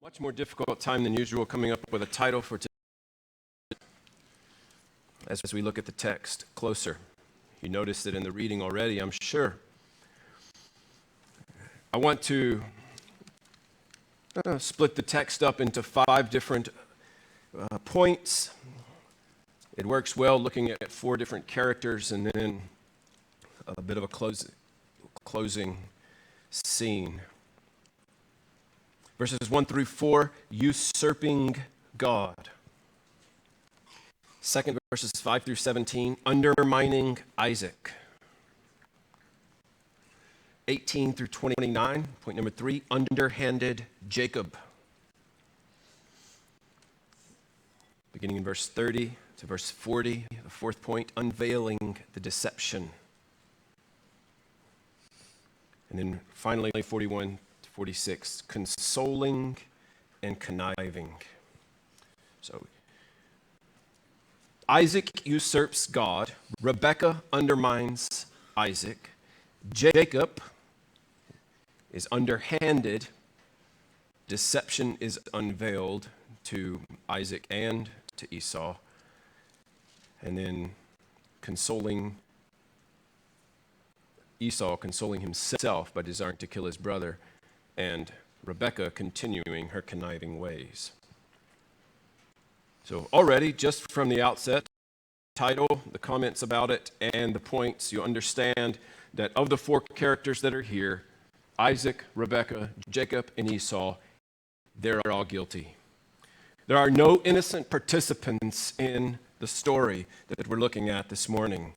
Much more difficult time than usual coming up with a title for today as we look at the text closer. You noticed it in the reading already, I'm sure. I want to split the text up into 5 different points. It works well looking at 4 different characters and then a bit of a closing scene. Verses 1 through 4, usurping God. Second, verses 5 through 17, undermining Isaac. 18 through 29, point number 3, underhanded Jacob. Beginning in verse 30 to verse 40, the 4th point, unveiling the deception. And then finally, 41 to 46, consoling and conniving. So, Isaac usurps God. Rebekah undermines Isaac. Jacob is underhanded. Deception is unveiled to Isaac and to Esau. And then Esau consoling himself by desiring to kill his brother, and Rebekah continuing her conniving ways. So already, just from the outset, title, the comments about it, and the points, you understand that of the 4 characters that are here, Isaac, Rebekah, Jacob, and Esau, they're all guilty. There are no innocent participants in the story that we're looking at this morning.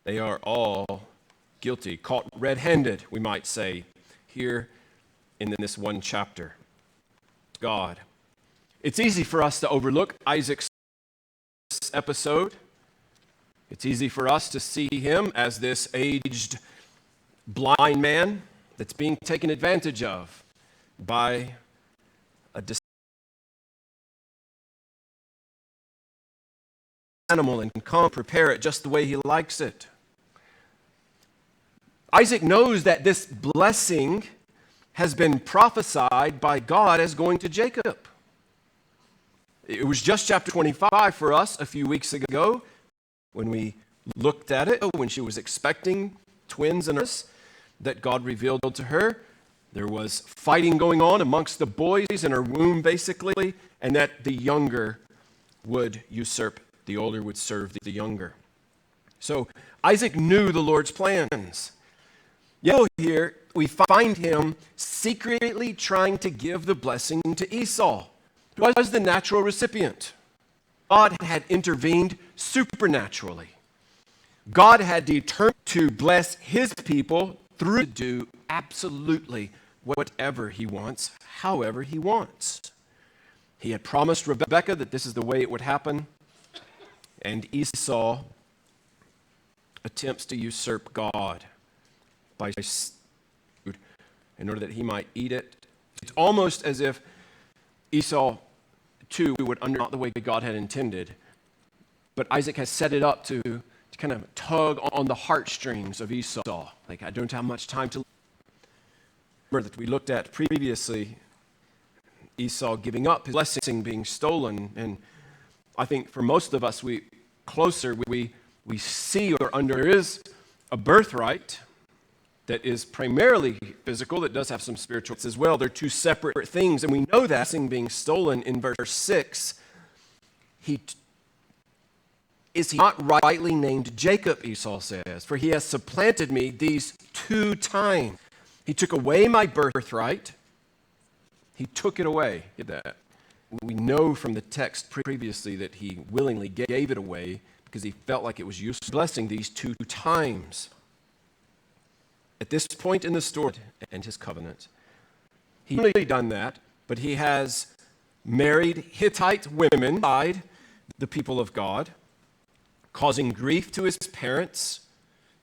They are all guilty, caught red-handed, we might say, here in this one chapter. God. It's easy for us to overlook Isaac's episode. It's easy for us to see him as this aged blind man that's being taken advantage of by a animal and come prepare it just the way he likes it. Isaac knows that this blessing has been prophesied by God as going to Jacob. It was just chapter 25 for us a few weeks ago when we looked at it, when she was expecting twins and us, that God revealed to her. There was fighting going on amongst the boys in her womb, basically, and that the younger would usurp, the older would serve the younger. So Isaac knew the Lord's plans. Yet here we find him secretly trying to give the blessing to Esau, who was the natural recipient. God had intervened supernaturally. God had determined to bless his people through to do absolutely whatever he wants, however he wants. He had promised Rebekah that this is the way it would happen, and Esau attempts to usurp God by food in order that he might eat it. It's almost as if Esau, too, would not the way God had intended, but Isaac has set it up to kind of tug on the heartstrings of Esau. Like, I don't have much time to remember that we looked at previously, Esau giving up his blessing being stolen. And I think for most of us, we see there is a birthright that is primarily physical, that does have some spiritual as well. They're 2 separate things, and we know that being stolen in verse 6. Is he not rightly named Jacob, Esau says, for he has supplanted me these 2 times. He took away my birthright. He took it away. Get that? We know from the text previously that he willingly gave it away because he felt like it was useless. Blessing these 2 times. At this point in the story and his covenant, he's only done that, but he has married Hittite women by the people of God, causing grief to his parents.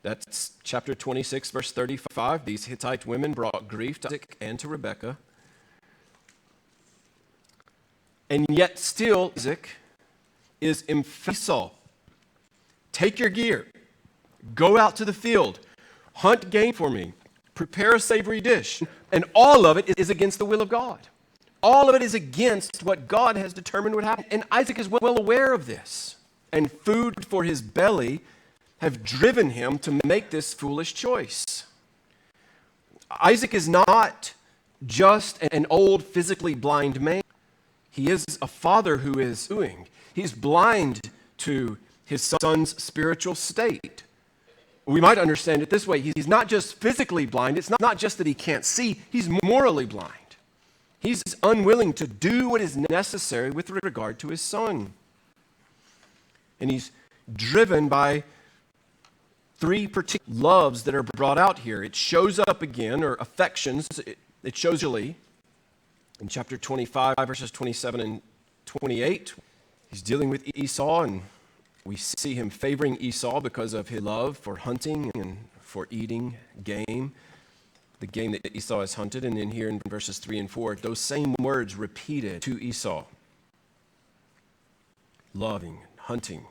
That's chapter 26, verse 35. These Hittite women brought grief to Isaac and to Rebekah. And yet still, Isaac is emphatic. Take your gear, go out to the field, hunt game for me, prepare a savory dish, and all of it is against the will of God. all of it is against what God has determined would happen. And Isaac is well aware of this. And food for his belly have driven him to make this foolish choice. Isaac is not just an old physically blind man. He is a father who is doing. He's blind to his son's spiritual state. We might understand it this way. He's not just physically blind. It's not just that he can't see. He's morally blind. He's unwilling to do what is necessary with regard to his son. And he's driven by three particular loves that are brought out here. It shows up again, or affections. It shows usually in chapter 25, verses 27 and 28. He's dealing with Esau, and we see him favoring Esau because of his love for hunting and for eating game, the game that Esau has hunted. And then here in verses 3 and 4, those same words repeated to Esau. Loving, hunting,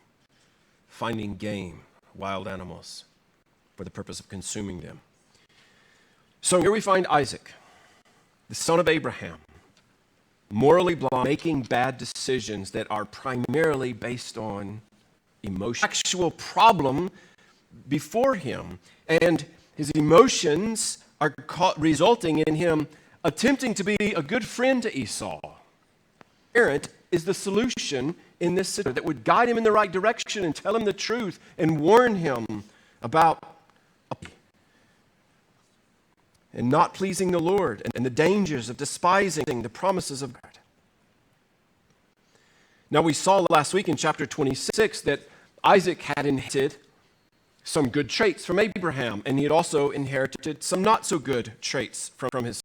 finding game, wild animals, for the purpose of consuming them. So here we find Isaac, the son of Abraham, morally blind, making bad decisions that are primarily based on emotion. Actual problem before him, and his emotions are resulting in him attempting to be a good friend to Esau. Parent is the solution in this situation that would guide him in the right direction and tell him the truth and warn him about and not pleasing the Lord and the dangers of despising the promises of God. Now, we saw last week in chapter 26 that Isaac had inherited some good traits from Abraham, and he had also inherited some not so good traits from his